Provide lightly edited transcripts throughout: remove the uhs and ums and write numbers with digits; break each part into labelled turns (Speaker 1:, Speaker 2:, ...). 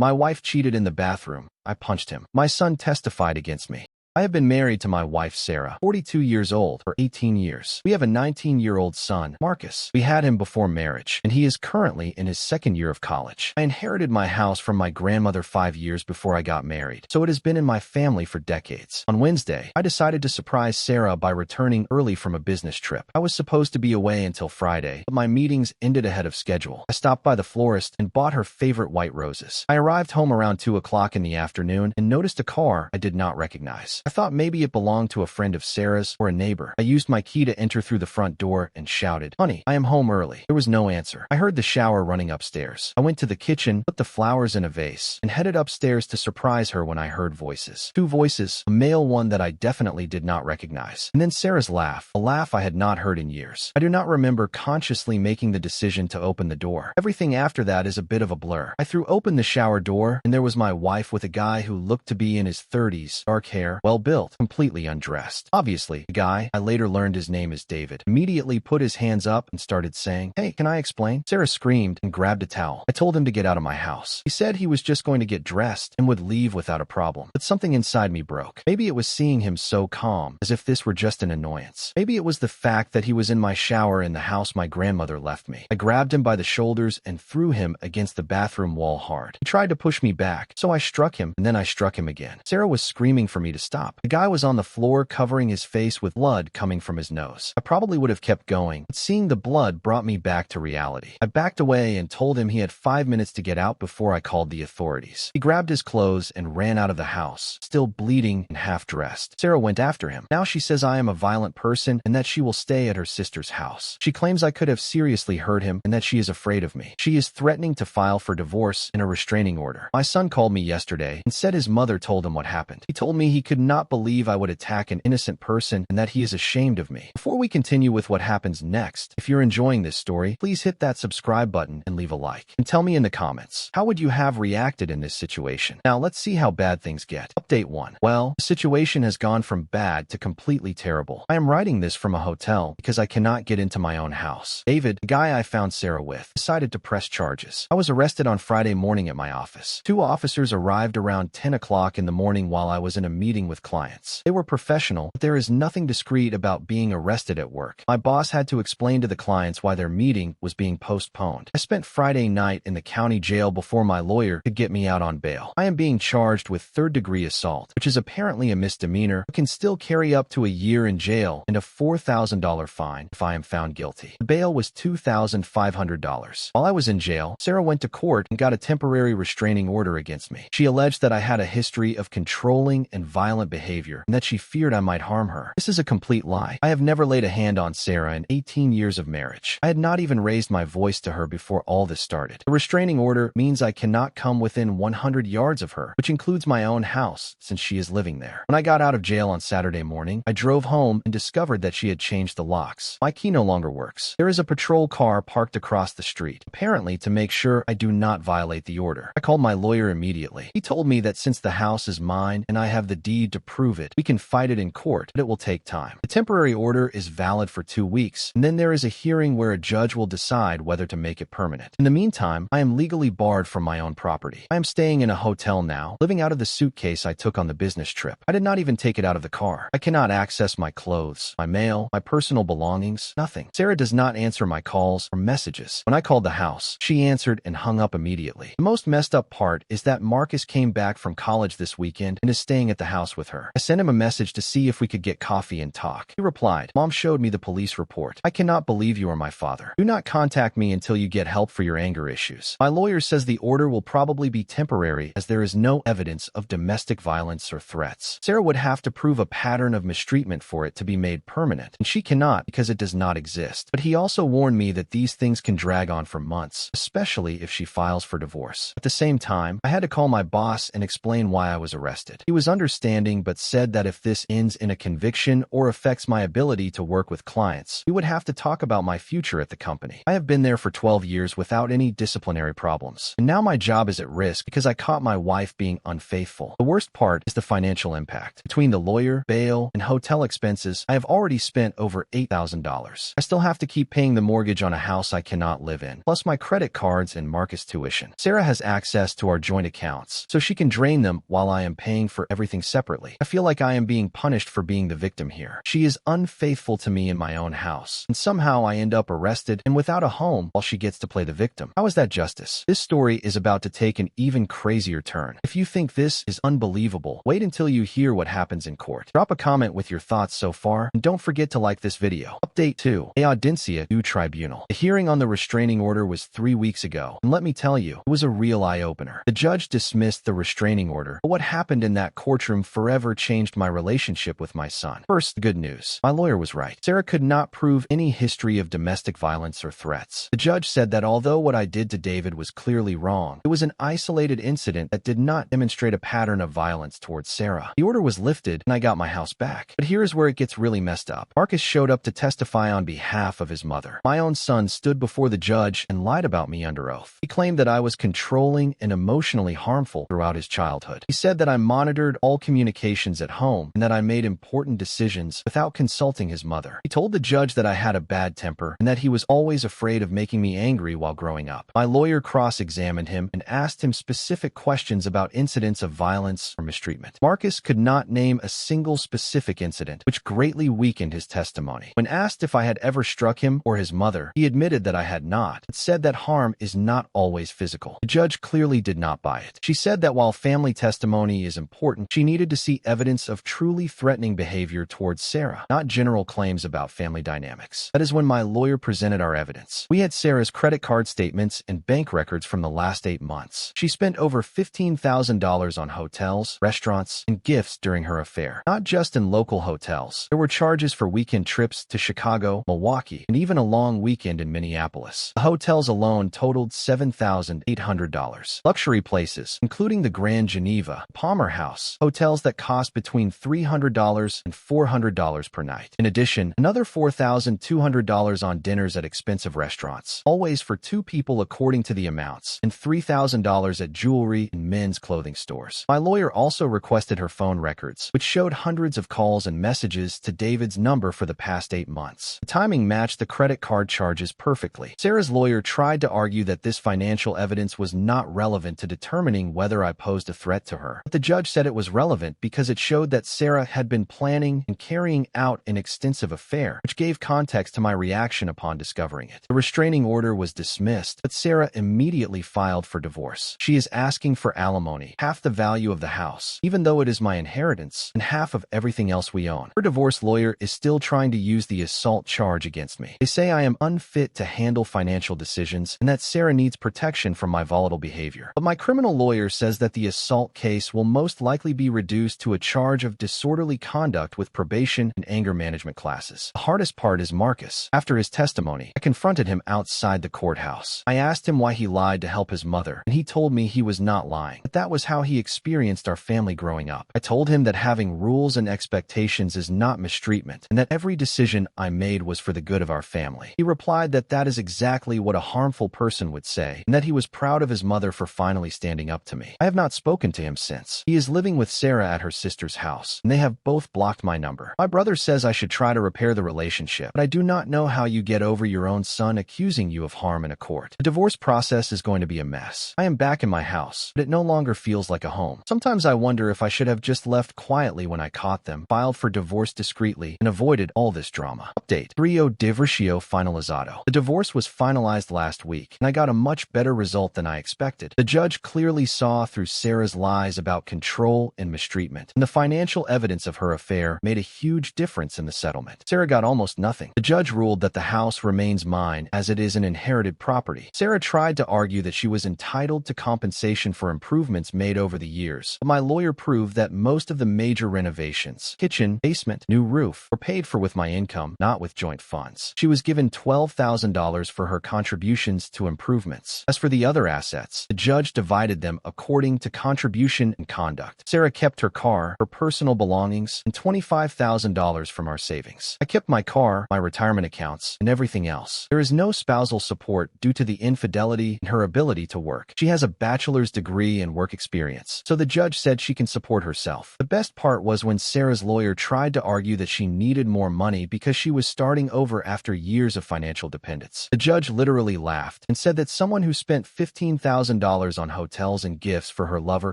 Speaker 1: My wife cheated in the bathroom. I punched him. My son testified against me. I have been married to my wife, Sarah, 42 years old, for 18 years. We have a 19-year-old son, Marcus. We had him before marriage, and he is currently in his second year of college. I inherited my house from my grandmother 5 years before I got married, so it has been in my family for decades. On Wednesday, I decided to surprise Sarah by returning early from a business trip. I was supposed to be away until Friday, but my meetings ended ahead of schedule. I stopped by the florist and bought her favorite white roses. I arrived home around 2 o'clock in the afternoon and noticed a car I did not recognize. I thought maybe it belonged to a friend of Sarah's or a neighbor. I used my key to enter through the front door and shouted, "Honey, I am home early." There was no answer. I heard the shower running upstairs. I went to the kitchen, put the flowers in a vase, and headed upstairs to surprise her when I heard voices. 2 voices, a male one that I definitely did not recognize, and then Sarah's laugh, a laugh I had not heard in years. I do not remember consciously making the decision to open the door. Everything after that is a bit of a blur. I threw open the shower door, and there was my wife with a guy who looked to be in his 30s, dark hair, well-built, completely undressed. Obviously, the guy, I later learned his name is David, immediately put his hands up and started saying, "Hey, can I explain?" Sarah screamed and grabbed a towel. I told him to get out of my house. He said he was just going to get dressed and would leave without a problem. But something inside me broke. Maybe it was seeing him so calm, as if this were just an annoyance. Maybe it was the fact that he was in my shower in the house my grandmother left me. I grabbed him by the shoulders and threw him against the bathroom wall hard. He tried to push me back, so I struck him, and then I struck him again. Sarah was screaming for me to stop. The guy was on the floor covering his face with blood coming from his nose. I probably would have kept going, but seeing the blood brought me back to reality. I backed away and told him he had 5 minutes to get out before I called the authorities. He grabbed his clothes and ran out of the house, still bleeding and half-dressed. Sarah went after him. Now she says I am a violent person and that she will stay at her sister's house. She claims I could have seriously hurt him and that she is afraid of me. She is threatening to file for divorce and a restraining order. My son called me yesterday and said his mother told him what happened. He told me he could not believe I would attack an innocent person and that he is ashamed of me. Before we continue with what happens next, if you're enjoying this story, please hit that subscribe button and leave a like. And tell me in the comments, how would you have reacted in this situation? Now let's see how bad things get. Update 1. Well, the situation has gone from bad to completely terrible. I am writing this from a hotel because I cannot get into my own house. David, the guy I found Sarah with, decided to press charges. I was arrested on Friday morning at my office. 2 officers arrived around 10 o'clock in the morning while I was in a meeting with clients. They were professional, but there is nothing discreet about being arrested at work. My boss had to explain to the clients why their meeting was being postponed. I spent Friday night in the county jail before my lawyer could get me out on bail. I am being charged with 3rd-degree assault, which is apparently a misdemeanor, but can still carry up to a year in jail and a $4,000 fine if I am found guilty. The bail was $2,500. While I was in jail, Sarah went to court and got a temporary restraining order against me. She alleged that I had a history of controlling and violent behavior and that she feared I might harm her. This is a complete lie. I have never laid a hand on Sarah in 18 years of marriage. I had not even raised my voice to her before all this started. The restraining order means I cannot come within 100 yards of her, which includes my own house since she is living there. When I got out of jail on Saturday morning, I drove home and discovered that she had changed the locks. My key no longer works. There is a patrol car parked across the street, apparently to make sure I do not violate the order. I called my lawyer immediately. He told me that since the house is mine and I have the deed to prove it, we can fight it in court, but it will take time. The temporary order is valid for 2 weeks, and then there is a hearing where a judge will decide whether to make it permanent. In the meantime, I am legally barred from my own property. I am staying in a hotel now, living out of the suitcase I took on the business trip. I did not even take it out of the car. I cannot access my clothes, my mail, my personal belongings, nothing. Sarah does not answer my calls or messages. When I called the house, she answered and hung up immediately. The most messed up part is that Marcus came back from college this weekend and is staying at the house with her. I sent him a message to see if we could get coffee and talk. He replied, "Mom showed me the police report. I cannot believe you are my father. Do not contact me until you get help for your anger issues." My lawyer says the order will probably be temporary as there is no evidence of domestic violence or threats. Sarah would have to prove a pattern of mistreatment for it to be made permanent, and she cannot because it does not exist. But he also warned me that these things can drag on for months, especially if she files for divorce. At the same time, I had to call my boss and explain why I was arrested. He was understanding anything but said that if this ends in a conviction or affects my ability to work with clients, we would have to talk about my future at the company. I have been there for 12 years without any disciplinary problems, and now my job is at risk because I caught my wife being unfaithful. The worst part is the financial impact. Between the lawyer, bail, and hotel expenses, I have already spent over $8,000. I still have to keep paying the mortgage on a house I cannot live in, plus my credit cards and Marcus' tuition. Sarah has access to our joint accounts, so she can drain them while I am paying for everything separately. I feel like I am being punished for being the victim here. She is unfaithful to me in my own house, and somehow I end up arrested and without a home while she gets to play the victim. How is that justice? This story is about to take an even crazier turn. If you think this is unbelievable, wait until you hear what happens in court. Drop a comment with your thoughts so far, and don't forget to like this video. Update 2. A Audiencia do Tribunal. The hearing on the restraining order was 3 weeks ago, and let me tell you, it was a real eye-opener. The judge dismissed the restraining order, but what happened in that courtroom forever changed my relationship with my son. First, the good news. My lawyer was right. Sarah could not prove any history of domestic violence or threats. The judge said that although what I did to David was clearly wrong, it was an isolated incident that did not demonstrate a pattern of violence towards Sarah. The order was lifted, and I got my house back. But here's where it gets really messed up. Marcus showed up to testify on behalf of his mother. My own son stood before the judge and lied about me under oath. He claimed that I was controlling and emotionally harmful throughout his childhood. He said that I monitored all communications at home and that I made important decisions without consulting his mother. He told the judge that I had a bad temper and that he was always afraid of making me angry while growing up. My lawyer cross-examined him and asked him specific questions about incidents of violence or mistreatment. Marcus could not name a single specific incident, which greatly weakened his testimony. When asked if I had ever struck him or his mother, he admitted that I had not, but said that harm is not always physical. The judge clearly did not buy it. She said that while family testimony is important, she needed to see evidence of truly threatening behavior towards Sarah, not general claims about family dynamics. That is when my lawyer presented our evidence. We had Sarah's credit card statements and bank records from the last 8 months. She spent over $15,000 on hotels, restaurants, and gifts during her affair, not just in local hotels. There were charges for weekend trips to Chicago, Milwaukee, and even a long weekend in Minneapolis. The hotels alone totaled $7,800. Luxury places, including the Grand Geneva, Palmer House, hotels that cost between $300 and $400 per night. In addition, another $4,200 on dinners at expensive restaurants, always for 2 people according to the amounts, and $3,000 at jewelry and men's clothing stores. My lawyer also requested her phone records, which showed hundreds of calls and messages to David's number for the past 8 months. The timing matched the credit card charges perfectly. Sarah's lawyer tried to argue that this financial evidence was not relevant to determining whether I posed a threat to her, but the judge said it was relevant because it showed that Sarah had been planning and carrying out an extensive affair, which gave context to my reaction upon discovering it. The restraining order was dismissed, but Sarah immediately filed for divorce. She is asking for alimony, half the value of the house, even though it is my inheritance, and half of everything else we own. Her divorce lawyer is still trying to use the assault charge against me. They say I am unfit to handle financial decisions and that Sarah needs protection from my volatile behavior. But my criminal lawyer says that the assault case will most likely be reduced to a charge of disorderly conduct with probation and anger management classes. The hardest part is Marcus. After his testimony, I confronted him outside the courthouse. I asked him why he lied to help his mother, and he told me he was not lying, but that was how he experienced our family growing up. I told him that having rules and expectations is not mistreatment, and that every decision I made was for the good of our family. He replied that that is exactly what a harmful person would say, and that he was proud of his mother for finally standing up to me. I have not spoken to him since. He is living with Sarah at her sister's house, and they have both blocked my number. My brother says I should try to repair the relationship, but I do not know how you get over your own son accusing you of harm in a court. The divorce process is going to be a mess. I am back in my house, but it no longer feels like a home. Sometimes I wonder if I should have just left quietly when I caught them, filed for divorce discreetly, and avoided all this drama. Update. Trio Divorcio Finalizado. The divorce was finalized last week, and I got a much better result than I expected. The judge clearly saw through Sarah's lies about control and mistreatment, and the financial evidence of her affair made a huge difference in the settlement. Sarah got almost nothing. The judge ruled that the house remains mine as it is an inherited property. Sarah tried to argue that she was entitled to compensation for improvements made over the years, but my lawyer proved that most of the major renovations, kitchen, basement, new roof, were paid for with my income, not with joint funds. She was given $12,000 for her contributions to improvements. As for the other assets, the judge divided them according to contribution and conduct. Sarah kept her car, her personal belongings, and $25,000 from our savings. I kept my car, my retirement accounts, and everything else. There is no spousal support due to the infidelity and her ability to work. She has a bachelor's degree and work experience, so the judge said she can support herself. The best part was when Sarah's lawyer tried to argue that she needed more money because she was starting over after years of financial dependence. The judge literally laughed and said that someone who spent $15,000 on hotels and gifts for her lover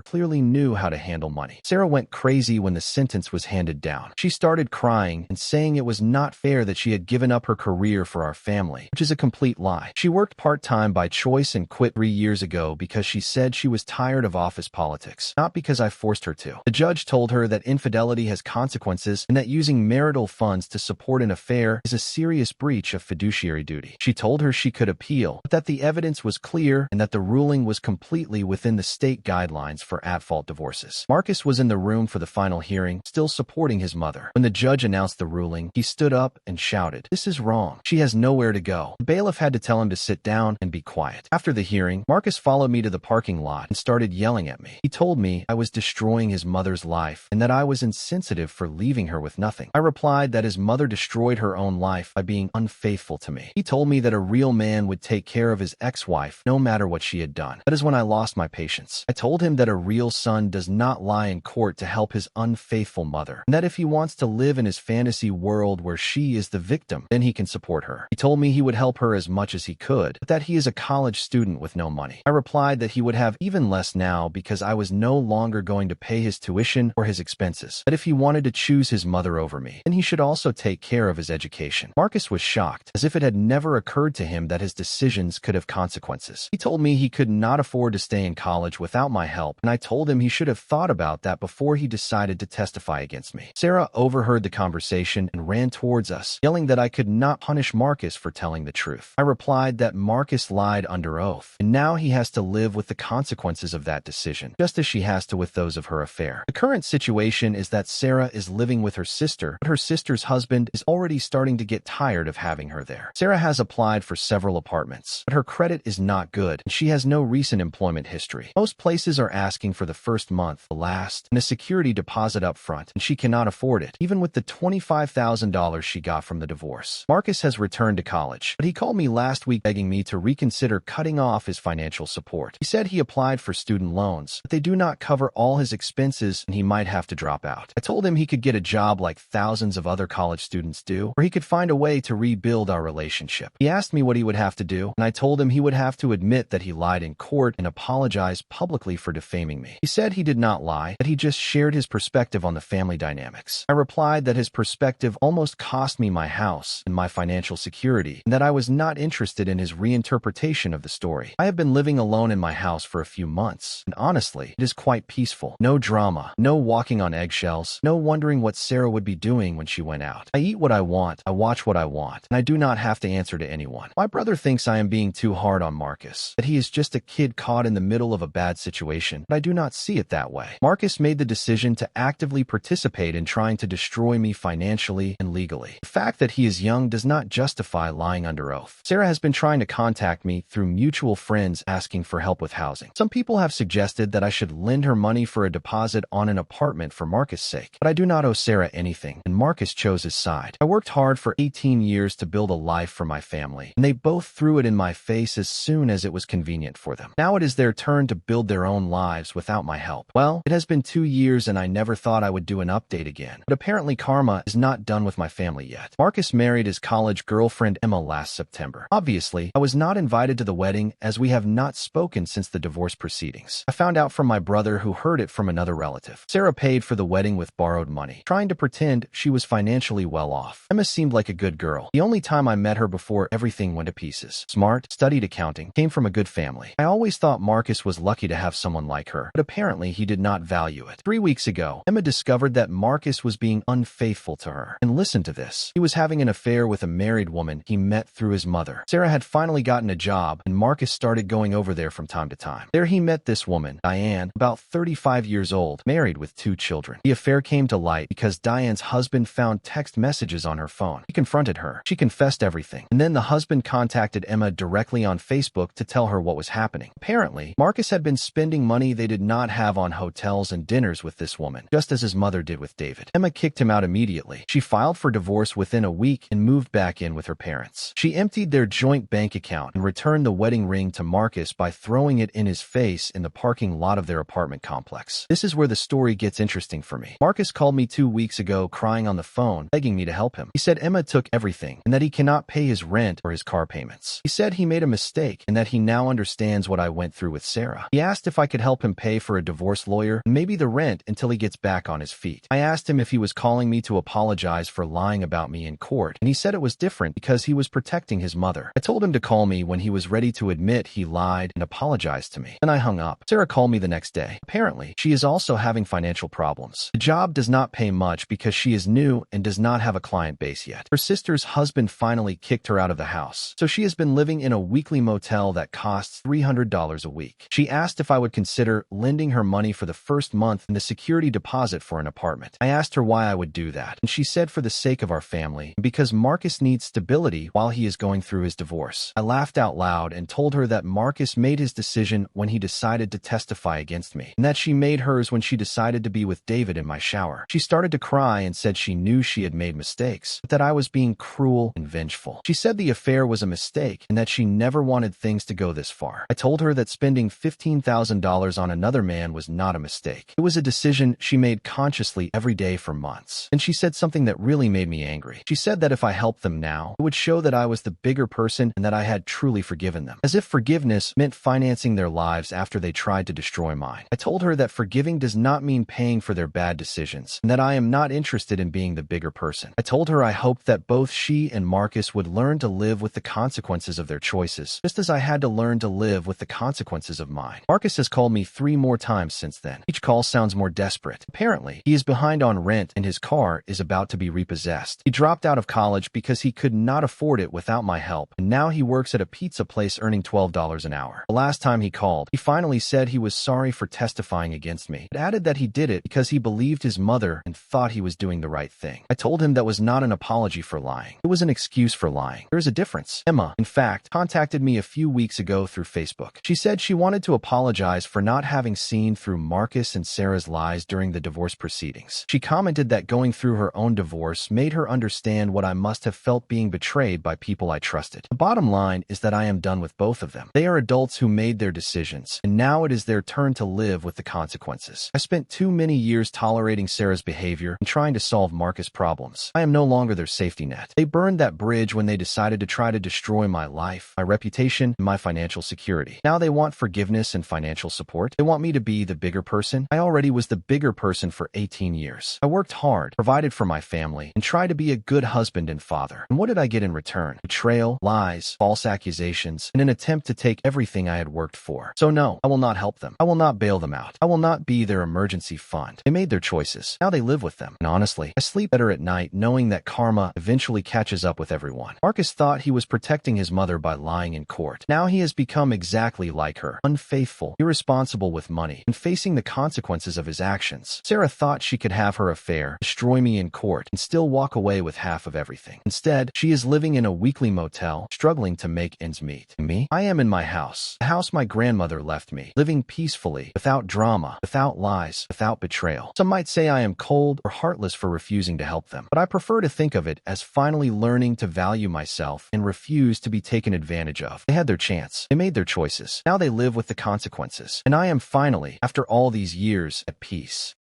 Speaker 1: clearly knew how to handle money. Sarah went crazy when the sentence was handed down. She started crying and saying it was not fair that she had given up her career for our family, which is a complete lie. She worked part-time by choice and quit 3 years ago because she said she was tired of office politics, not because I forced her to. The judge told her that infidelity has consequences and that using marital funds to support an affair is a serious breach of fiduciary duty. She told her she could appeal, but that the evidence was clear and that the ruling was completely within the state guidelines for at-fault divorces. Marcus was in the room for the final hearing, still supporting his mother. When the judge announced the ruling, he stood up and shouted, "This is wrong. She has nowhere to go." The bailiff had to tell him to sit down and be quiet. After the hearing, Marcus followed me to the parking lot and started yelling at me. He told me I was destroying his mother's life and that I was insensitive for leaving her with nothing. I replied that his mother destroyed her own life by being unfaithful to me. He told me that a real man would take care of his ex-wife no matter what she had done. That is when I lost my patience. I told him that a real son does not lie in court to help his unfaithful mother, and that if he wants to live in his fantasy world where she is the victim, then he can support her. He told me he would help her as much as he could, but that he is a college student with no money. I replied that he would have even less now because I was no longer going to pay his tuition or his expenses, that if he wanted to choose his mother over me, then he should also take care of his education. Marcus was shocked, as if it had never occurred to him that his decisions could have consequences. He told me he could not afford to stay in college without my help, and I told him he should have thought about that before he decided to testify against me. Sarah overheard the conversation and ran towards us, yelling that I could not punish Marcus for telling the truth. I replied that Marcus lied under oath, and now he has to live with the consequences of that decision, just as she has to with those of her affair. The current situation is that Sarah is living with her sister, but her sister's husband is already starting to get tired of having her there. Sarah has applied for several apartments, but her credit is not good, and she has no recent employment history. Most places are asking for the first month, the last, and a security deposit up front, and she cannot afford it, even with the $25,000 she got from the divorce. Marcus has returned to college, but he called me last week begging me to reconsider cutting off his financial support. He said he applied for student loans, but they do not cover all his expenses and he might have to drop out. I told him he could get a job like thousands of other college students do, or he could find a way to rebuild our relationship. He asked me what he would have to do, and I told him he would have to admit that he lied in court and apologize publicly for defaming me. He said he did not lie, that he just shared his perspective on the family dynamics. I replied that his perspective almost cost me my house and my financial security, and that I was not interested in his reinterpretation of the story. I have been living alone in my house for a few months, and honestly, it is quite peaceful. No drama, no walking on eggshells, no wondering what Sarah would be doing when she went out. I eat what I want, I watch what I want, and I do not have to answer to anyone. My brother thinks I am being too hard on Marcus, that he is just a kid caught in the middle of a bad situation, but I do not see it that way. Marcus made the decision to actively participate in trying to destroy me financially and legally. The fact that he is young does not justify lying under oath. Sarah has been trying to contact me through mutual friends asking for help with housing. Some people have suggested that I should lend her money for a deposit on an apartment for Marcus' sake, but I do not owe Sarah anything, and Marcus chose his side. I worked hard for 18 years to build a life for my family, and they both threw it in my face as soon as it was convenient for them. Now it is their turn to build their own lives without my help. Well, it has been 2 years and I never thought I would do an update again, but apparently karma is not done with my family yet. Marcus married his college girlfriend Emma last September. Obviously, I was not invited to the wedding as we have not spoken since the divorce proceedings. I found out from my brother who heard it from another relative. Sarah paid for the wedding with borrowed money, trying to pretend she was financially well off. Emma seemed like a good girl. The only time I met her before everything went to pieces. Smart, studied accounting, came from a good family. I always thought Marcus was lucky to have someone like her, but apparently he did not value it. 3 weeks ago, Emma discovered that Marcus was being unfaithful to her. And listen to this. He was having an affair with a married woman he met through his mother. Sarah had finally gotten a job, and Marcus started going over there from time to time. There he met this woman, Diane, about 35 years old, married with 2 children. The affair came to light because Diane's husband found text messages on her phone. He confronted her. She confessed everything. And then the husband contacted Emma directly on Facebook to tell her what was happening. Apparently, Marcus had been spending money they did not have on hotels and dinners affairs with this woman, just as his mother did with David. Emma kicked him out immediately. She filed for divorce within a week and moved back in with her parents. She emptied their joint bank account and returned the wedding ring to Marcus by throwing it in his face in the parking lot of their apartment complex. This is where the story gets interesting for me. Marcus called me 2 weeks ago crying on the phone, begging me to help him. He said Emma took everything and that he cannot pay his rent or his car payments. He said he made a mistake and that he now understands what I went through with Sarah. He asked if I could help him pay for a divorce lawyer and maybe the rent until he gets back on his feet. I asked him if he was calling me to apologize for lying about me in court, and he said it was different because he was protecting his mother. I told him to call me when he was ready to admit he lied and apologize to me. Then I hung up. Sarah called me the next day. Apparently, she is also having financial problems. The job does not pay much because she is new and does not have a client base yet. Her sister's husband finally kicked her out of the house, so she has been living in a weekly motel that costs $300 a week. She asked if I would consider lending her money for the first month and the security deposit for an apartment. I asked her why I would do that, and she said for the sake of our family and because Marcus needs stability while he is going through his divorce. I laughed out loud and told her that Marcus made his decision when he decided to testify against me, and that she made hers when she decided to be with David in my shower. She started to cry and said she knew she had made mistakes, but that I was being cruel and vengeful. She said the affair was a mistake and that she never wanted things to go this far. I told her that spending $15,000 on another man was not a mistake. It was a decision she made consciously every day for months. And she said something that really made me angry. She said that if I helped them now, it would show that I was the bigger person and that I had truly forgiven them. As if forgiveness meant financing their lives after they tried to destroy mine. I told her that forgiving does not mean paying for their bad decisions, and that I am not interested in being the bigger person. I told her I hoped that both she and Marcus would learn to live with the consequences of their choices, just as I had to learn to live with the consequences of mine. Marcus has called me 3 more times since then. Each call sounds more desperate. Apparently, he is behind on rent and his car is about to be repossessed. He dropped out of college because he could not afford it without my help, and now he works at a pizza place earning $12 an hour. The last time he called, he finally said he was sorry for testifying against me, but added that he did it because he believed his mother and thought he was doing the right thing. I told him that was not an apology for lying. It was an excuse for lying. There is a difference. Emma, in fact, contacted me a few weeks ago through Facebook. She said she wanted to apologize for not having seen through Marcus and Sarah's lies during the divorce proceedings. She commented that going through her own divorce made her understand what I must have felt being betrayed by people I trusted. The bottom line is that I am done with both of them. They are adults who made their decisions, and now it is their turn to live with the consequences. I spent too many years tolerating Sarah's behavior and trying to solve Marcus' problems. I am no longer their safety net. They burned that bridge when they decided to try to destroy my life, my reputation, and my financial security. Now they want forgiveness and financial support. They want me to be the bigger person. I already was the bigger person for 18 years. I worked hard, provided for my family, and tried to be a good husband and father. And what did I get in return? Betrayal, lies, false accusations, and an attempt to take everything I had worked for. So no, I will not help them. I will not bail them out. I will not be their emergency fund. They made their choices. Now they live with them. And honestly, I sleep better at night knowing that karma eventually catches up with everyone. Marcus thought he was protecting his mother by lying in court. Now he has become exactly like her, unfaithful, irresponsible with money, and facing the consequences of his actions. Sarah thought she could have her affair, destroy me in court, and still walk away with half of everything. Instead, she is living in a weekly motel, struggling to make ends meet. And me? I am in my house, the house my grandmother left me, living peacefully, without drama, without lies, without betrayal. Some might say I am cold or heartless for refusing to help them, but I prefer to think of it as finally learning to value myself and refuse to be taken advantage of. They had their chance. They made their choices. Now they live with the consequences. And I am finally, after all these years, at peace.